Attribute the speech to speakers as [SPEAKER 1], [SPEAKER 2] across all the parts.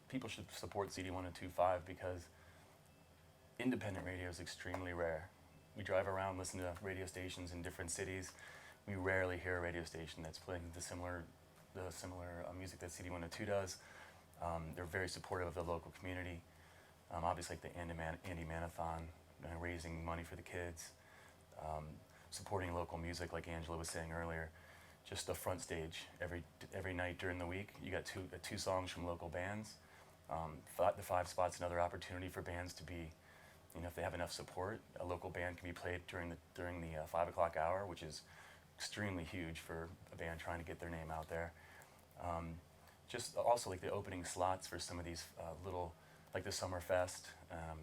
[SPEAKER 1] people should support CD102.5 because independent radio is extremely rare. We drive around, listen to radio stations in different cities. We rarely hear a radio station that's playing the similar music that CD102 does. They're very supportive of the local community. Obviously, like the Andy Manathon, raising money for the kids, supporting local music, like Angela was saying earlier. Just the front stage every night during the week. You got two songs from local bands. The 5 spot's another opportunity for bands to be, if they have enough support, a local band can be played during the 5 o'clock hour, which is extremely huge for a band trying to get their name out there. Just also like the opening slots for some of these little, like the Summerfest,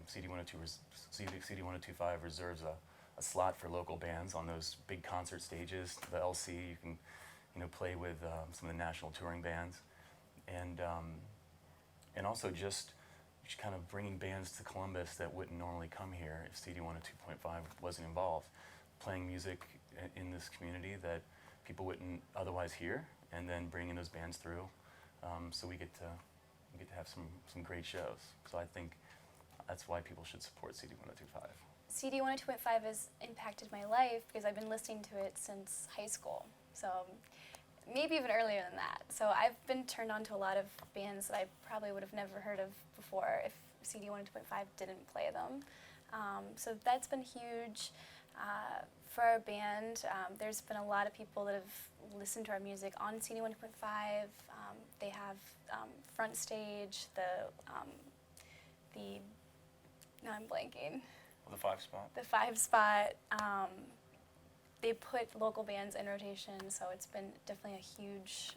[SPEAKER 1] CD102.5 reserves a slot for local bands on those big concert stages. The LC, you can play with some of the national touring bands, and also just kind of bringing bands to Columbus that wouldn't normally come here if CD102.5 wasn't involved, playing music in this community that people wouldn't otherwise hear, and then bringing those bands through, so we get to have some great shows. So I think that's why people should support CD102.5.
[SPEAKER 2] CD102.5 has impacted my life because I've been listening to it since high school, so maybe even earlier than that. So I've been turned on to a lot of bands that I probably would have never heard of before if CD102.5 didn't play them. So that's been huge. For our band, there's been a lot of people that have listened to our music on CD102.5. They have front stage, now I'm blanking.
[SPEAKER 1] The 5 spot.
[SPEAKER 2] The 5 spot. They put local bands in rotation, so it's been definitely a huge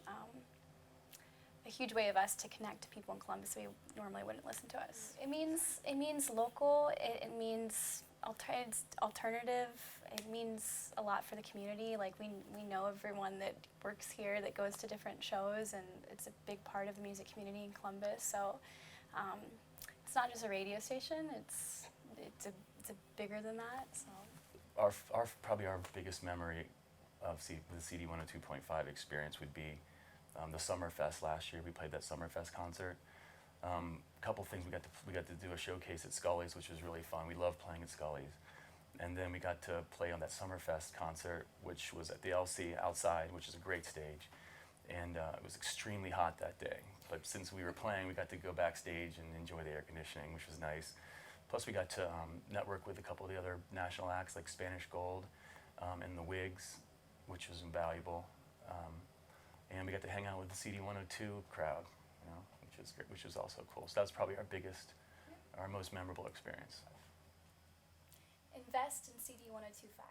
[SPEAKER 2] way of us to connect to people in Columbus who normally wouldn't listen to us. It means local. It means alternative. It means a lot for the community. Like we know everyone that works here that goes to different shows, and it's a big part of the music community in Columbus. So it's not just a radio station. It's bigger than that. So
[SPEAKER 1] Probably our biggest memory of the CD102.5 experience would be the Summerfest last year. We played that Summerfest concert. A couple things, we got to do a showcase at Scully's, which was really fun. We love playing at Scully's. And then we got to play on that Summerfest concert, which was at the LC outside, which is a great stage. And it was extremely hot that day. But since we were playing, we got to go backstage and enjoy the air conditioning, which was nice. Plus, we got to network with a couple of the other national acts like Spanish Gold and the Wigs, which was invaluable. And we got to hang out with the CD102 crowd, which was also cool. So that was probably our most memorable experience.
[SPEAKER 2] Invest in CD102.5.